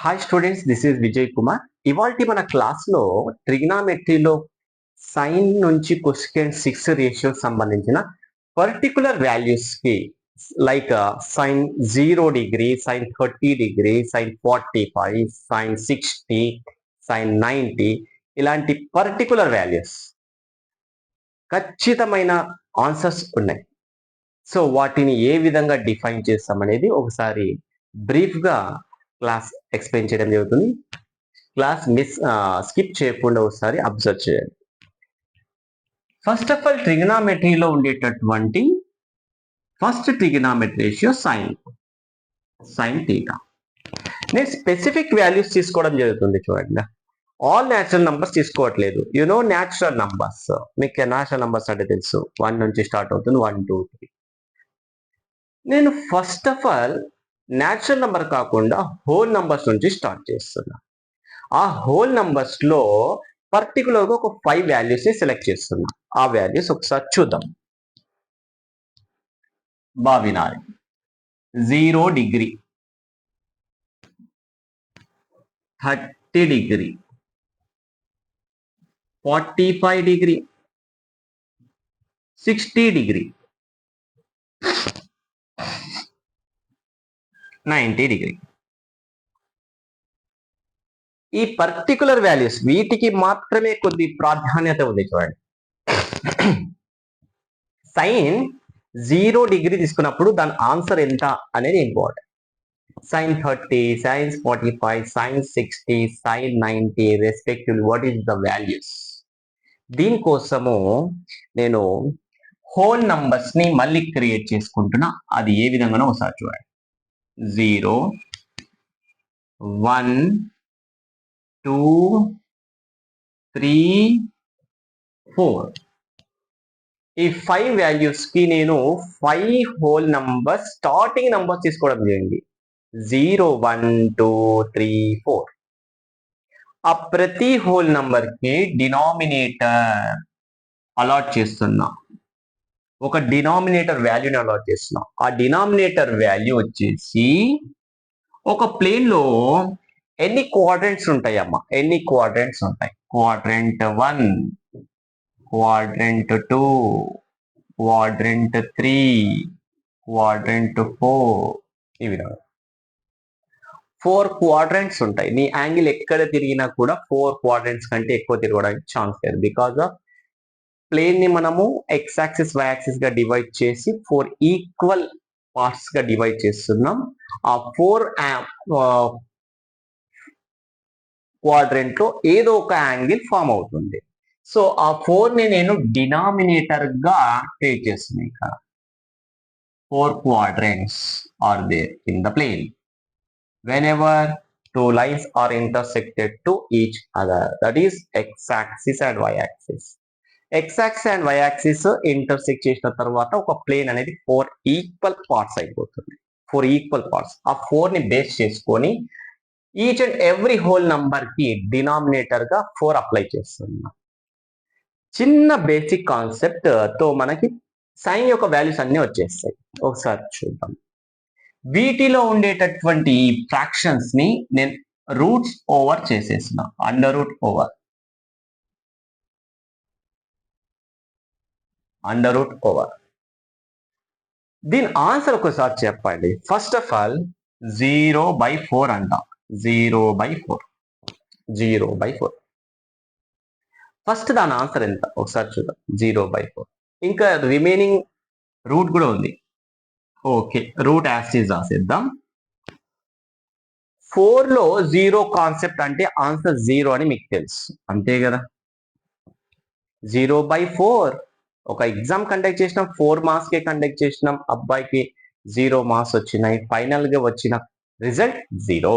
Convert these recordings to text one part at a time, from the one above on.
Hi students, this is Vijay Kumar. ఇవాల్టి మన క్లాస్లో ట్రిగ్నామెట్రీలో సైన్ నుంచి కొసెకెంట్ 6 రేషియో సంబంధించిన పర్టికులర్ వాల్యూస్కి like sine 0 degree, sine 30 degree, sine 45, sine 60, sine 90 ఇలాంటి పర్టికులర్ వాల్యూస్ ఖచ్చితమైన ఆన్సర్స్ ఉన్నాయి. సో వాటిని ఏ విధంగా డిఫైన్ చేస్తామనేది ఒకసారి బ్రీఫ్గా క్లాస్ ఎక్స్ప్లెయిన్ చేయడం జరుగుతుంది. క్లాస్ స్కిప్ చేయకుండా ఒకసారి అబ్జర్వ్ చేయండి. ఫస్ట్ ఆఫ్ ఆల్ ట్రిగనామెట్రీలో ఉండేటటువంటి first trigonometry ratio sine theta. నేను స్పెసిఫిక్ వాల్యూస్ తీసుకోవడం జరుగుతుంది. చూడండి, ఆల్ న్యాచురల్ నంబర్స్ తీసుకోవట్లేదు. న్యాచురల్ నంబర్స్, మీకు న్యాచురల్ నంబర్స్ అంటే తెలుసు, 1 నుంచి స్టార్ట్ అవుతుంది, 1 2 3. నేను first of all natural number కాకుండా హోల్ నంబర్స్ నుంచి స్టార్ట్ చేస్తున్నా. ఆ హోల్ నంబర్స్ లో పర్టికులర్గా ఒక 5 వాల్యూస్ ని సెలెక్ట్ చేస్తున్నా. ఆ వాల్యూస్ ఒకసారి చూద్దాం. బావినాలి 0 degree, 30 degree, 45 degree, 60 degree, 90 degree. ఈ పర్టికులర్ వాల్యూస్ వీటికి మాత్రమే కొద్ది ప్రాధాన్యత ఉంది. చూడండి, సైన్ 0 డిగ్రీ తీసుకున్నప్పుడు దాని ఆన్సర్ ఎంత అనేది important. Sine 30, sine 45, sine 60, sine 90 respectively what is the values. దీనికోసము నేను హోల్ నంబర్స్ ని మళ్ళీ క్రియేట్ చేసుకుంటున్నా. అది ఏ విధంగానో ఒకసారి చూడండి. 0 1 2 3 4. ఈ 5 వాల్యూస్ కి నేను 5 హోల్ నంబర్స్ స్టార్టింగ్ నంబర్స్ తీసుకోవడం చేయండి. 0 1 2 3 4. ఆ ప్రతి హోల్ నంబర్ కి డినామినేటర్ అలాట్ చేస్తున్నా. ఒక డినామినేటర్ వాల్యూని అలాట్ చేస్తున్నా. ఆ డినామినేటర్ వాల్యూ వచ్చేసి ఒక ప్లేన్ లో ఎన్ని క్వాడ్రంట్స్ ఉంటాయమ్మా? ఎన్ని క్వాడ్రంట్స్ ఉంటాయి? Quadrant 1, quadrant 2, quadrant 3, quadrant 4. ఈ విధంగా 4 క్వాడ్రంట్స్ ఉంటాయి. నీ యాంగిల్ ఎక్కడ తిరిగినా కూడా 4 క్వాడ్రంట్స్ కంటే ఎక్కువ తిరగడానికి ఛాన్స్ లేదు. బికాజ్ ఆఫ్ ప్లేన్ ని మనము ఎక్స్ యాక్సిస్, వై యాక్సిస్ గా డివైడ్ చేసి 4 ఈక్వల్ పార్ట్స్ గా డివైడ్ చేస్తున్నాం. ఆ 4 క్వాడ్రంట్ లో ఏదో ఒక యాంగిల్ ఫామ్ అవుతుంది. సో ఆ 4 ని నేను డినామినేటర్ గా ట్రీట్ చేస్తున్నాను. ఇక్కడ 4 quadrants are there in the plane whenever 2 lines are intersected to each other, that is x-axis and y-axis. x-axis and y-axis intersect చేసిన తర్వాత ఒక ప్లేన్ అనేది 4 ఈక్వల్ పార్ట్స్ అయిపోతుంది. 4 ఈక్వల్ పార్ట్స్. ఆ 4 ని బేస్ చేసుకొని each and every whole number కి denominator గా 4 అప్లై చేస్తున్నాం. చిన్న బేసిక్ కాన్సెప్ట్ తో మనకి సైన్ యొక్క వాల్యూస్ అన్ని వచ్చేస్తాయి. ఒకసారి చూద్దాం. వీటిలో ఉండేటటువంటి ఫ్రాక్షన్స్ ని నేను రూట్స్ ఓవర్ చేసేసిన. Under root over, under root over. దీని ఆన్సర్ ఒకసారి చెప్పండి. ఫస్ట్ ఆఫ్ ఆల్ 0/4 అంట. 0/4, 0/4. ఫస్ట్ దాని ఆన్సర్ ఎంత ఒకసారి చూద్దాం. 0/4. ఇంకా రిమైనింగ్ రూట్ కూడా ఉంది. Okay, route యాసిస్ రాసేద్దాం. 4 లో 0 కాన్సెప్ట్ అంటే ఆన్సర్ 0 అని మీకు తెలుసు, అంతే కదా. 0/4 ఒక ఎగ్జామ్ కండక్ట్ చేసినాం, 4 మార్క్స్ కే కండక్ట్ చేసినాం. అబ్బాయికి 0 మార్క్స్ వచ్చినాయి. ఫైనల్ గా వచ్చిన రిజల్ట్ 0.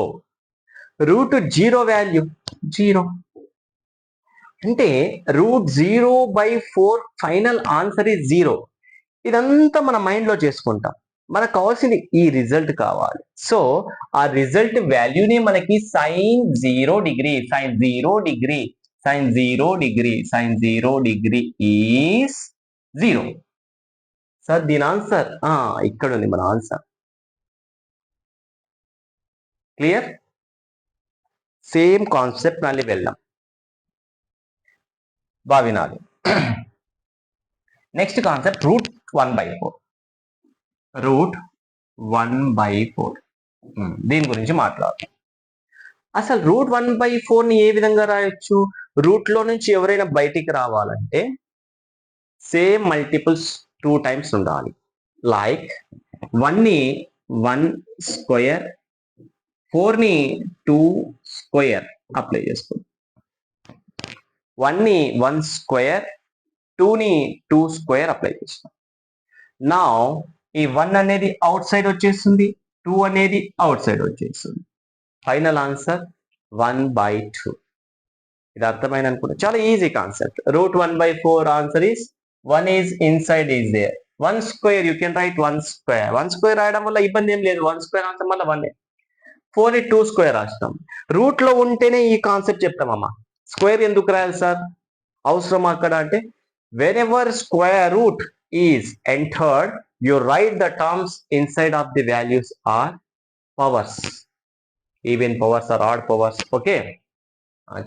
రూట్ 0 వాల్యూ 0 అంటే రూట్ 0/4 ఫైనల్ ఆన్సర్ ఇస్ 0. ఇదంతా మన మైండ్ లో చేసుకుంటాం. మనకు కావాల్సింది ఈ రిజల్ట్ కావాలి. సో ఆ రిజల్ట్ వాల్యూని మనకి sine 0 degree, sine 0 degree, sine 0 degree, sine 0 degree is 0. Sir దీని ఆన్సర్ ఇక్కడ ఉంది మన ఆన్సర్. క్లియర్? సేమ్ కాన్సెప్ట్ మళ్ళీ వెళ్దాం, బాగా వినాలి. Next concept √1/4. √1/4 దీని గురించి మాట్లాడదాం. అసలు √1/4 ని ఏ విధంగా రాయొచ్చు? రూట్ లో నుంచి ఎవరైనా బయటికి రావాలంటే సేమ్ మల్టిపుల్స్ 2 టైమ్స్ ఉండాలి. లైక్ 1 ని 1 స్క్వేర్, 4 ని 2 స్క్వేర్ అప్లై చేసుకోండి. 1 ని 1 స్క్వేర్, 2 ని 2 స్క్వేర్ అప్లై చేస్తాం. నా ఈ 1 అనేది అవుట్ సైడ్ వచ్చేస్తుంది, 2 అనేది అవుట్ సైడ్ వచ్చేస్తుంది. Final answer 1/2. ఇది అర్థమైంది అనుకుంటా, చాలా easy concept. √1/4 answer is 1 is inside is there. 1 square you can write 1 square. 1 square రాయడం వల్ల ఇబ్బంది ఏం లేదు. 1 స్క్వేర్ ఆన్సర్ మళ్ళీ 1. 4 ని 2 స్క్వేర్ రాస్తాం. రూట్ లో ఉంటేనే ఈ కాన్సెప్ట్ చెప్తామమ్మా. స్క్వేర్ ఎందుకు రాయాలి సార్, అవసరం అక్కడ అంటే, whenever square root is entered you write the terms inside of the values or powers, even powers or odd powers. Okay,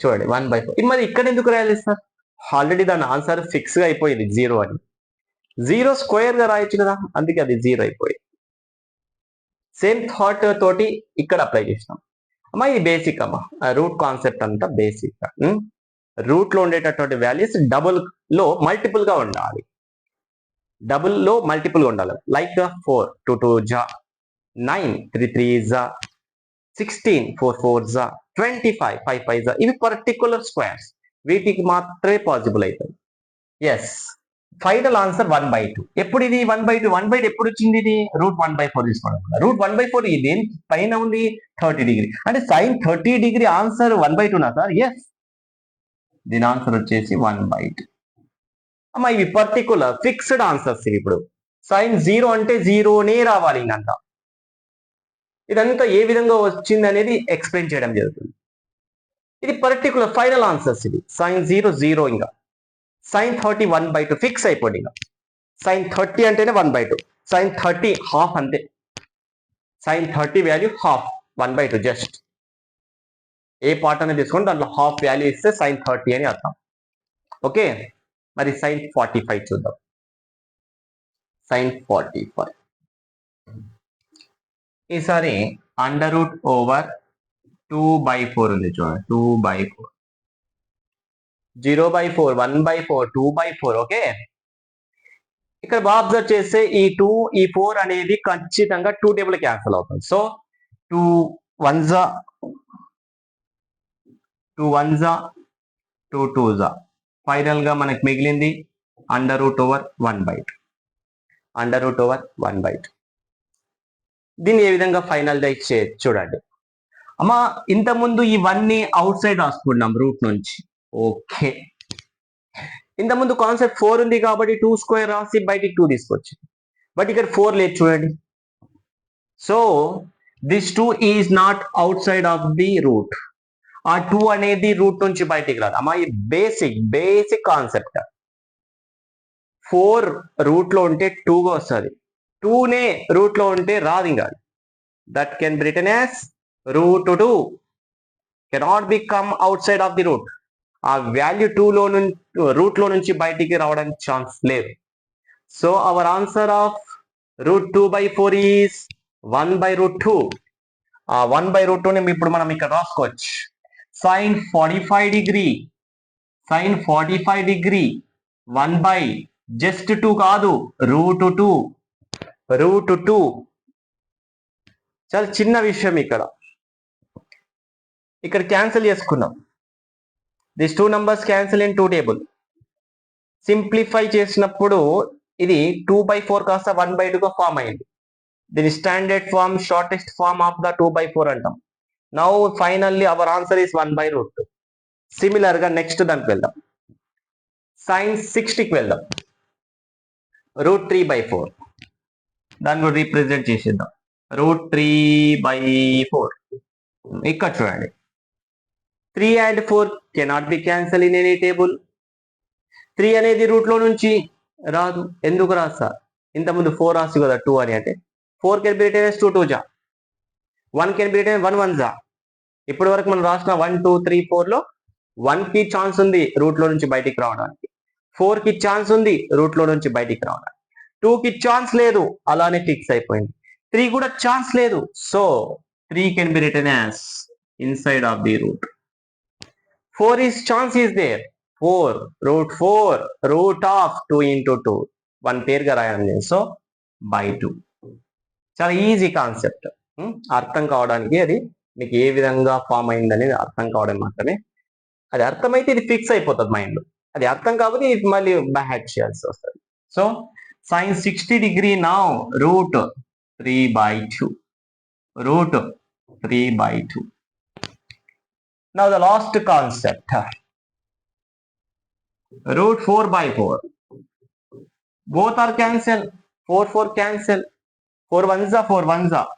చూడండి 1/4. మరి ఇక్కడ ఎందుకు రాయాలి సార్? ఆల్రెడీ దాని ఆన్సర్ ఫిక్స్ గా అయిపోయింది 0 అని. 0 స్క్వేర్ గా రాయొచ్చు కదా, అందుకే అది 0 అయిపోయింది. సేమ్ థాట్ తోటి ఇక్కడ అప్లై చేసినాం అమ్మా. ఇది బేసిక్ అమ్మా, రూట్ కాన్సెప్ట్ అంతా బేసిక్. రూట్ లో ఉండేటటువంటి వాల్యూస్ డబుల్ లో మల్టిపుల్ గా ఉండాలి. డబుల్ లో మల్టిపుల్ గా ఉండాలి. లైక్ 4 2 2 జా, 9 3 3 జా, 16 4 4 జా, 25 5 5 జా. ఇవి పర్టికులర్ స్క్వేర్స్, వీటికి మాత్రమే పాసిబుల్ అవుతుంది. Yes, final answer 1/2. ఎప్పుడు ఇది 1/2? 1/2 ఎప్పుడు వచ్చింది? ఇది √1/4 తీసుకోవడం. √1/4 ఇది పైన ఉంది 30 డిగ్రీ, అంటే సైన్ 30 డిగ్రీ ఆన్సర్ 1/2 నా సార్? ఎస్, దీని ఆన్సర్ వచ్చేసి 1/2. అమ్మా ఇవి పర్టికులర్ ఫిక్స్డ్ ఆన్సర్స్. ఇప్పుడు సైన్ 0 అంటే 0నే రావాలి ఇంకంతా. ఇదంతా ఏ విధంగా వచ్చింది అనేది ఎక్స్ప్లెయిన్ చేయడం జరుగుతుంది. ఇది పర్టికులర్ ఫైనల్ ఆన్సర్స్. ఇది సైన్ 0 0, ఇంకా సైన్ 30 1/2 ఫిక్స్ అయిపోయింది. ఇంకా సైన్ 30 అంటేనే 1/2, సైన్ 30 హాఫ్ అంతే. Sine 30 value half, 1/2 just. ఏ పార్ట్ అనేది తీసుకొని దాంట్లో హాఫ్ వాల్యూ ఇస్తే సైన్ 30 అని అర్థం. ఓకే, మరి సైన్ 45 చూద్దాం. సైన్ 45 ఈసారి √2/4 ఉంది చూడండి. 2/4, 0/4, 1/4, 2/4. ఓకే, ఇక్కడ బాగా అబ్జర్వ్ చేస్తే ఈ 2 ఈ 4 అనేది ఖచ్చితంగా 2 టేబుల్ క్యాన్సిల్ అవుతుంది. సో 2 1 2 1 2 2 ఫైనల్ గా మనకు మిగిలింది √1/2. √1/2. దీన్ని ఏ విధంగా ఫైనలైజ్ చేయొచ్చు చూడండి అమ్మా. ఇంతకుముందు ఇవన్నీ అవుట్ సైడ్ రాసుకున్నాం రూట్ నుంచి. ఓకే, ఇంతకుముందు కాన్సెప్ట్ 4 ఉంది కాబట్టి 2 స్క్వేర్ రాసి బయటికి 2 తీసుకొచ్చి, బట్ ఇక్కడ 4 లేదు చూడండి. So this 2 is not outside of the root. ఆ 2 అనేది రూట్ నుంచి బయటికి రాదు అమ్మా. ఈ బేసిక్ కాన్సెప్ట్. 4 రూట్ లో ఉంటే 2గా వస్తుంది, 2నే రూట్ లో ఉంటే రాదు. ఇంకా that can be written as √2 cannot be come outside of the root. ఆ వాల్యూ 2 లో నుంచి రూట్ లో నుంచి బయటికి రావడానికి ఛాన్స్ లేదు. So our answer of √2/4 is 1/√2. ఆ 1/√2 ని ఇప్పుడు మనం ఇక్కడ రాసుకోవచ్చు. Sine 45 degree, sine 45 degree 1/ just 2 కాదు, √2. చాలా చిన్న విషయం. ఇక్కడ క్యాన్సిల్ చేసుకున్నాం. This 2 numbers cancel in 2 table. Simplify చేసినప్పుడు ఇది 2/4 కాస్త 1/2గా ఫామ్ అయింది. దీని standard form, shortest form of the 2/4 అంటాం. Now finally our answer is 1/√2. Similar గా నెక్స్ట్ దానికి వెళ్దాం. సైన్ 60కి వెళ్దాం. √3/4 దాన్ని కూడా రీప్రజెంట్ చేసేద్దాం. √3/4 ఇక్కడ చూడండి. 3 and 4 cannot be cancel in any table. 3 అనేది రూట్ లో నుంచి రాదు. ఎందుకు రాదు సార్? ఇంతకుముందు 4 రాసు కదా 2 అని, అంటే 4 కెన్ బి రిటన్ as 2 2 జా, 1 కెన్ బి రిటన్ 1 1 జా. ఇప్పటి వరకు మనం రాసిన 1 2 3 4 లో 1 కి ఛాన్స్ ఉంది రూట్ లో నుంచి బయటికి రావడానికి, 4 కి ఛాన్స్ ఉంది రూట్ లో నుంచి బయటికి రావడానికి, 2 కి ఛాన్స్ లేదు అలానే ఫిక్స్ అయిపోయింది, 3 కూడా ఛాన్స్ లేదు, so 3 can be written as inside of the root. 4 is chance is there, 4 root 4 root of 2 into 2 1 పేరుగా రాయాలి, సో బై 2. చాలా ఈజీ కాన్సెప్ట్, అర్థం కావడానికి అది మీకు ఏ విధంగా ఫామ్ అయింది అనేది అర్థం కావడం మాత్రమే. అది అర్థమైతే ఇది ఫిక్స్ అయిపోతుంది మైండ్, అది అర్థం కాకపోతే ఇది మళ్ళీ బ్యాక్ చేయాల్సి వస్తుంది. So sin 60 degree now root 3/2, root 3/2. Now the last concept, root 4/4. Both are cancel, 4 4 cancel, 4 ones are 4 ones are.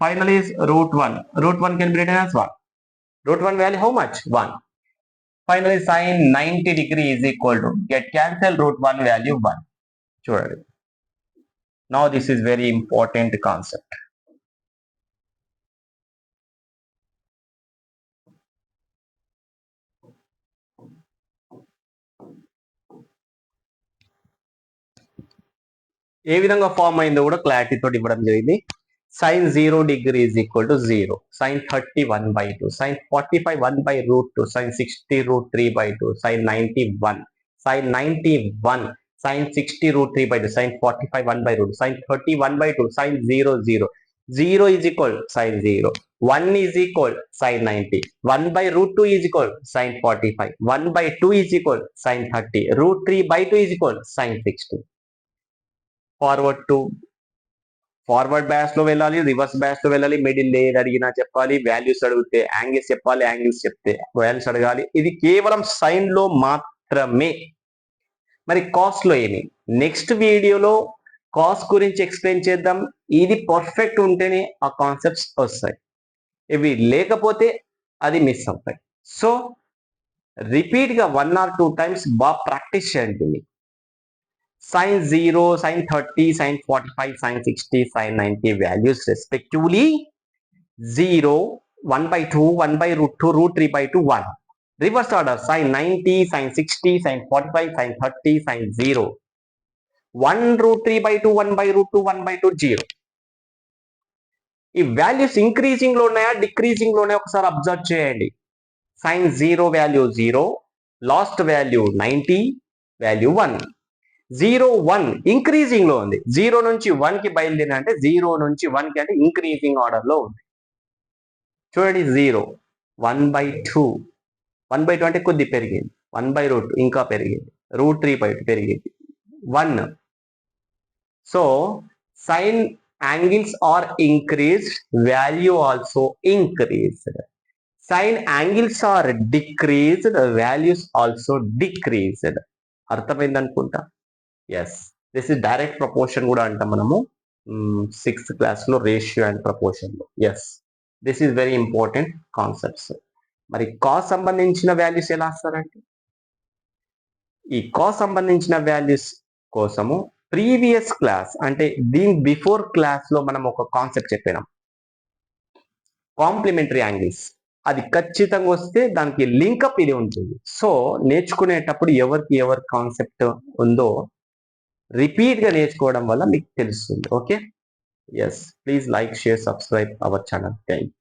Finally is root 1. Root 1 can be written as 1. Root 1 value how much? 1. Finally sin 90 degree is equal to, get cancel, root 1 value 1. Sure. Now this is very important concept. ఏ విధంగా form అయిందో కూడా clarity తోటి ఇవ్వడం జరిగింది. sin 0 degree is equal to 0, sin 30 1/2, sin 45 1/√2, sin 60 root 3/2, sin 91, sin 91, sin 60 root 3/2, sin 45 1/√2, sin 30 1/2, sin 0 0, 0 is equal sin 0, 1 is equal sin 90, 1/√2 is equal sin 45, 1/2 is equal sin 30, root 3/2 is equal sin 60. Forward batch లో వెళ్ళాలి, reverse batch లో వెళ్ళాలి, middle ఏది అడిగినా చెప్పాలి, values అడిగితే angles చెప్పాలి, angles చెప్తే వాల్యూస్ అడగాలి. ఇది కేవలం సైన్ లో మాత్రమే. మరి కాస్ట్ లో ఏమి? నెక్స్ట్ వీడియోలో కాస్ట్ గురించి ఎక్స్ప్లెయిన్ చేద్దాం. ఇది పర్ఫెక్ట్ ఉంటేనే ఆ కాన్సెప్ట్స్ వస్తాయి, ఇవి లేకపోతే అది మిస్ అవుతాయి. సో రిపీట్ గా 1 or 2 times బాగా ప్రాక్టీస్ చేయండి. sin 0, sin 30, sin 45, sin 60, sin 90 values respectively 0, 1/2, 1/√2, root 3/2, 1. Reverse order, sin 90, sin 60, sin 45, sin 30, sin 0. 1 root 3/2, 1/√2, 1/2, 0. ఈ వాల్యూస్ ఇంక్రీజింగ్ లో ఉన్నాయా డిక్రీజింగ్ లో ఉన్నాయా ఒకసారి అబ్జర్వ్ చేయండి. sin 0 value 0, last value 90, value 1. 0 1 increasing లో ఉంది, 0 నుంచి 1 కి బయలుదేరి అంటే 0 నుంచి 1 కి అంటే ఇంక్రీజింగ్ ఆర్డర్ లో ఉంది. చూడండి 0, 1/2, 1/2 అంటే కొద్ది పెరిగింది, 1/√2 ఇంకా పెరిగింది, root 3/2 పెరిగింది, 1. So sine angles are increased, value also increased. Sine angles are decreased, values also decreased. అర్థమైంది అనుకుంటా. Yes, this is direct proportion కూడా అంటాం మనము 6th క్లాస్ లో, రేషియో అండ్ ప్రపోర్షన్ లో. Yes, this is very important concepts. మరి cos సంబంధించిన values ఎలా వస్తారంటే, ఈ కాస్ సంబంధించిన వాల్యూస్ కోసము ప్రీవియస్ క్లాస్ అంటే దీని బిఫోర్ క్లాస్ లో మనం ఒక కాన్సెప్ట్ చెప్పినాం, కాంప్లిమెంటరీ యాంగిల్స్. అది ఖచ్చితంగా వస్తే దానికి లింకప్ ఇది ఉంటుంది. సో నేర్చుకునేటప్పుడు ఎవరికి ఎవరి కాన్సెప్ట్ ఉందో రిపీట్ గా నేర్చుకోవడం వల్ల మీకు తెలుస్తుంది. Okay, yes, please like, share, subscribe our channel. Thank you.